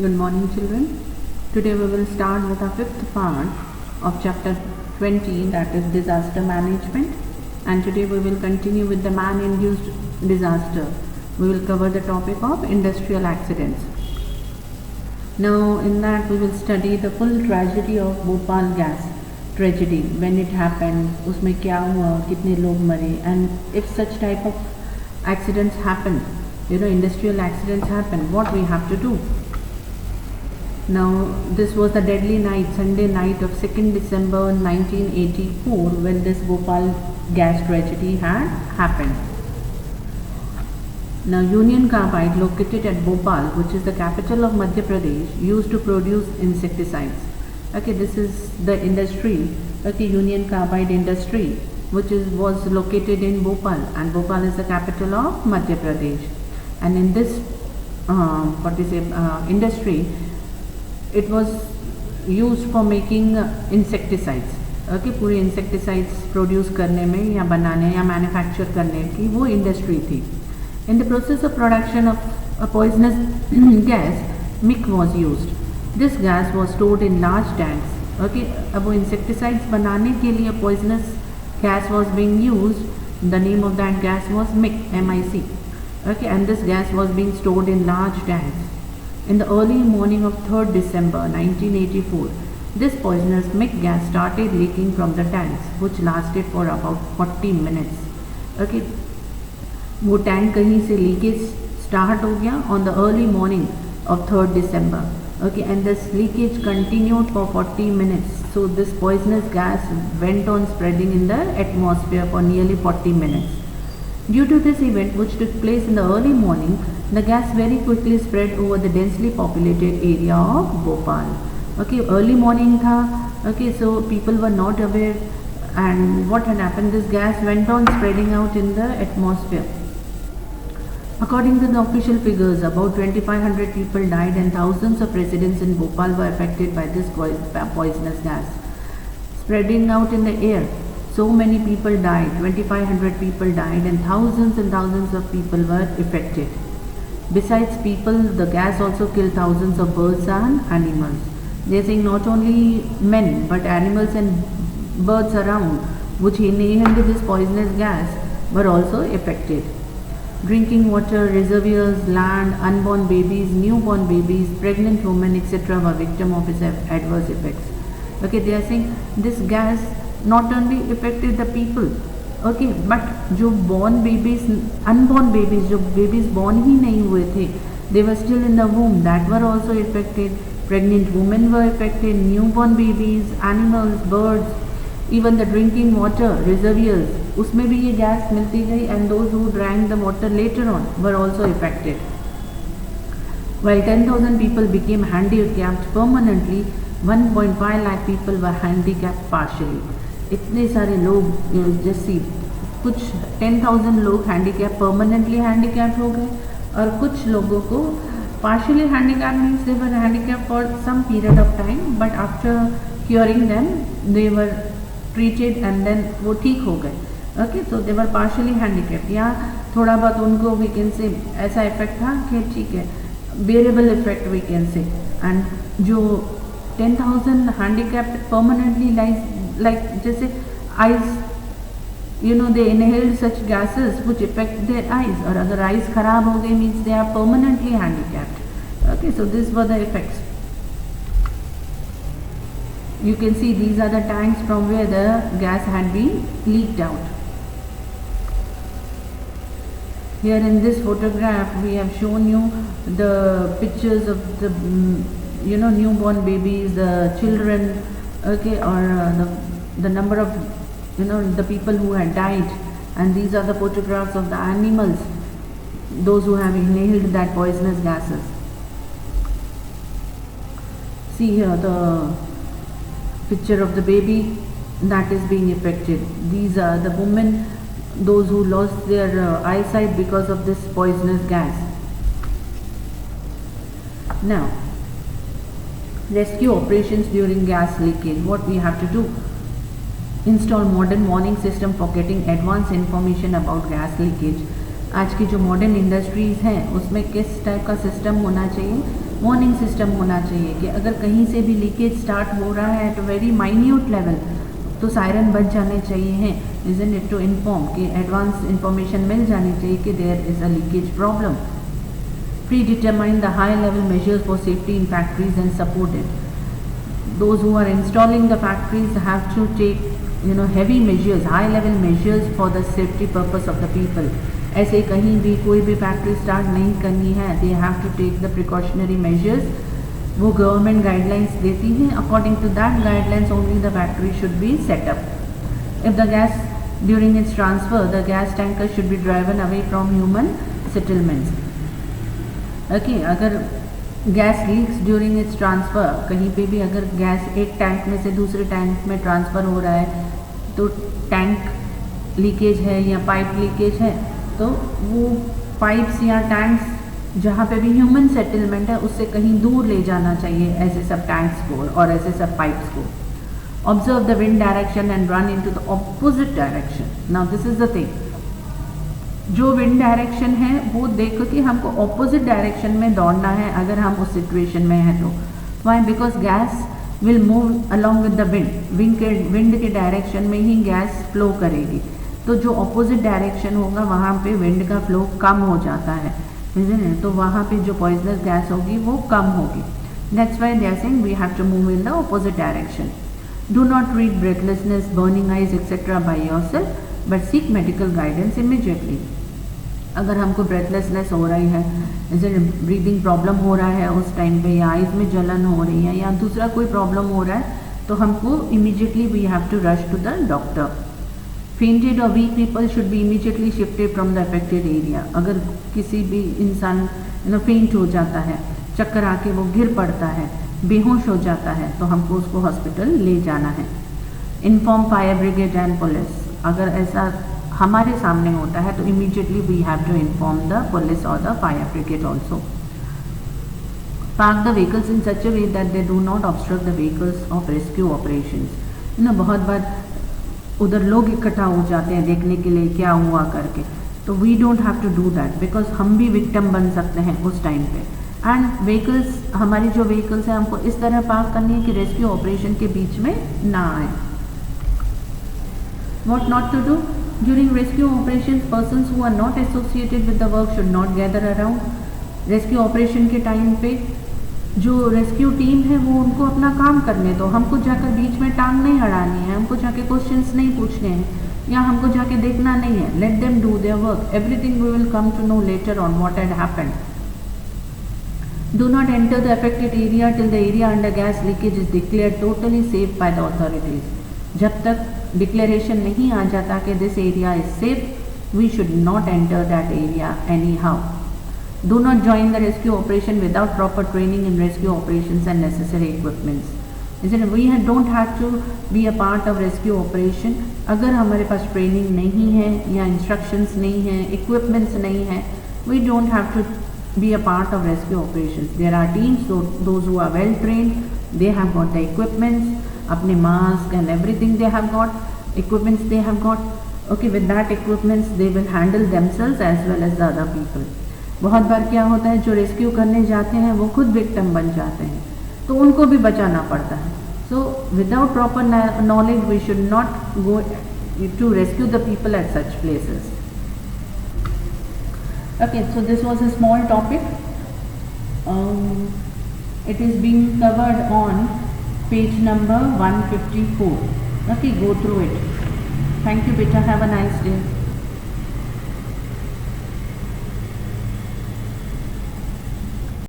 Good morning, children. Today we will start with our fifth part of chapter 20, that is disaster management. And today we will continue with the man-induced disaster. We will cover the topic of industrial accidents. Now, in that we will study the full tragedy of Bhopal gas tragedy, when it happened, उसमें क्या हुआ, कितने लोग मरे, and if such type of accidents happen, industrial accidents happen, what we have to do. Now, this was the deadly night, Sunday night of 2nd December 1984, when this Bhopal gas tragedy had happened. Now, Union Carbide, located at Bhopal, which is the capital of Madhya Pradesh, used to produce insecticides. Okay, this is the industry, Union Carbide industry, which was located in Bhopal, and Bhopal is the capital of Madhya Pradesh. And in this, industry, it was used for making insecticides. पूरे insecticides produce करने में या बनाने या manufacture करने की वो industry थी. In the process of production of a poisonous gas, MIC was used. This gas was stored in large tanks. अब वो insecticides बनाने के लिए poisonous gas was being used. The name of that gas was MIC, M-I-C. And this gas was being stored in large tanks. In the early morning of 3rd December 1984, this poisonous MIC gas started leaking from the tanks, which lasted for about 40 minutes. वो tank कहीं से leakage start हो गया on the early morning of 3rd December. And this leakage continued for 40 minutes. So this poisonous gas went on spreading in the atmosphere for nearly 40 minutes. Due to this event, which took place in the early morning, the gas very quickly spread over the densely populated area of Bhopal. Early morning tha. So people were not aware, and what had happened, this gas went on spreading out in the atmosphere. According to the official figures, about 2,500 people died and thousands of residents in Bhopal were affected by this poisonous gas. Spreading out in the air, so many people died, 2,500 people died, and thousands of people were affected. Besides people, the gas also killed thousands of birds and animals. They are saying not only men but animals and birds around, which inhaled this poisonous gas, were also affected. Drinking water, reservoirs, land, unborn babies, newborn babies, pregnant women, etc. were victims of its adverse effects. They are saying this gas not only affected the people, but जो born babies, unborn babies, जो babies born ही नहीं हुए थे, they were still in the womb, that were also affected. Pregnant women were affected, newborn babies, animals, birds, even the drinking water, reservoirs, उसमें भी ये gas मिलती गई, and those who drank the water later on were also affected. While 10,000 people became handicapped permanently, 1.5 lakh people were handicapped partially. इतने सारे लोग, जैसे कुछ 10,000 लोग हैंडीकैप परमानेंटली हैंडीकैप हो गए, और कुछ लोगों को partially handicapped means they were handicapped for some period of time, but after curing them they were treated and then वो ठीक हो गए. So they were partially handicapped, या थोड़ा बहुत उनको we can say ऐसा इफेक्ट था कि ठीक है, bearable effect we can say. and जो 10,000 handicapped permanently like जैसे eyes, they inhaled such gases which affect their eyes, और अगर eyes खराब हो गए means they are permanently handicapped. So these were the effects. You can see these are the tanks from where the gas had been leaked out. Here in this photograph we have shown you the pictures of the newborn babies, the children, or the number of the people who had died, and these are the photographs of the animals, those who have inhaled that poisonous gases. See here the picture of the baby that is being affected. These are the women, those who lost their eyesight because of this poisonous gas. Now, rescue operations during gas leakage. What we have to do? Install modern warning system for getting advance information about gas leakage. आज की जो modern industries हैं उसमें किस type का system होना चाहिए warning system होना चाहिए कि अगर कहीं से भी लीकेज स्टार्ट हो रहा है तो वेरी माइन्यूट लेवल तो सायरन बज जाने चाहिए हैं, इजंट इट, टू इन्फॉर्म कि एडवांस इंफॉर्मेशन मिल जानी चाहिए कि there is a leakage problem. Predetermine the high level measures for safety in factories and support it. Those who are installing the factories have to take heavy measures, high level measures for the safety purpose of the people. ऐसे कहीं भी कोई भी factory start नहीं करनी है, they have to take the precautionary measures. वो government guidelines देती हैं, according to that guidelines only the factory should be setup. If the gas during its transfer the gas tanker should be driven away from human settlements. Okay, अगर gas leaks during its transfer, कहीं पे भी अगर gas एक tank में से दूसरे tank में ट्रांसफ़र हो रहा है तो टैंक लीकेज है या पाइप लीकेज है, तो वो पाइप्स या टैंक्स जहाँ पे भी ह्यूमन सेटलमेंट है उससे कहीं दूर ले जाना चाहिए ऐसे सब टैंक्स को और ऐसे सब पाइप्स को. Observe the wind direction and run into the opposite direction. Now this is the thing, जो विंड डायरेक्शन है वो देखो कि हमको ऑपोजिट डायरेक्शन में दौड़ना है अगर हम उस सिचुएशन में हैं तो. Why? Because gas will move along with the wind के डायरेक्शन में ही गैस फ्लो करेगी. तो जो ऑपोजिट डायरेक्शन होगा वहाँ पे विंड का फ्लो कम हो जाता है, तो वहाँ पे जो पॉइजनस गैस होगी वो कम होगी. That's why they are saying we have to move in the opposite direction. Do not treat breathlessness, burning eyes etcetera by yourself, but seek medical guidance immediately. अगर हमको ब्रेथलेसनेस हो रही है, जैसे ब्रीदिंग प्रॉब्लम हो रहा है उस टाइम पे, या आइज़ में जलन हो रही है या दूसरा कोई प्रॉब्लम हो रहा है, तो हमको immediately we have to rush to the doctor. Fainted और weak people should be immediately shifted from the affected area. अगर किसी भी इंसान फेंट हो जाता है, चक्कर आके वो गिर पड़ता है, बेहोश हो जाता है, तो हमको उसको हॉस्पिटल ले जाना है. Inform fire brigade and police. अगर ऐसा हमारे सामने होता है तो immediately we have to inform the police और the fire brigade also. Park the vehicles in such a way that they do not obstruct the vehicles of rescue operations. बहुत बार उधर लोग इकट्ठा हो जाते हैं देखने के लिए क्या हुआ करके, तो we don't have to do that because हम भी विक्टिम बन सकते हैं उस टाइम पे. एंड व्हीकल्स, हमारी जो व्हीकल्स हैं हमको इस तरह पार्क करनी है कि रेस्क्यू ऑपरेशन के बीच में ना आए. What not to do? During rescue operations, persons who are not associated with the work should not gather around. Rescue operation के टाइम पे जो रेस्क्यू टीम है वो उनको अपना काम करने दो. हमको जाकर बीच में टांग नहीं अड़ानी है, हमको जाके क्वेश्चंस नहीं पूछने हैं या हमको जाके देखना नहीं है. Let them do their work. Everything we will come to know later on what had happened. Do not enter the affected area till the area under gas leakage is declared totally safe by the authorities. जब तक declaration नहीं आ जाता कि this area is safe, we should not enter that area anyhow. Do not join the rescue operation without proper training in rescue operations and necessary equipments. We don't have to be a part of rescue operation. अगर हमारे पास training नहीं है या instructions नहीं है, equipments नहीं है, we don't have to be a part of rescue operations. There are teams, those who are well trained, they have got the equipments, अपने mask and everything they have got, equipments they have got. Okay, with that equipments they will handle themselves as well as the other people. बहुत बार क्या होता है, जो rescue करने जाते हैं वो खुद विक्टिम बन जाते हैं, तो उनको भी बचाना पड़ता है. So without proper knowledge we should not go to rescue the people at such places. Okay, so this was a small topic. It is being covered on page number 154. Okay, go through it. Thank you, beta. Have a nice day.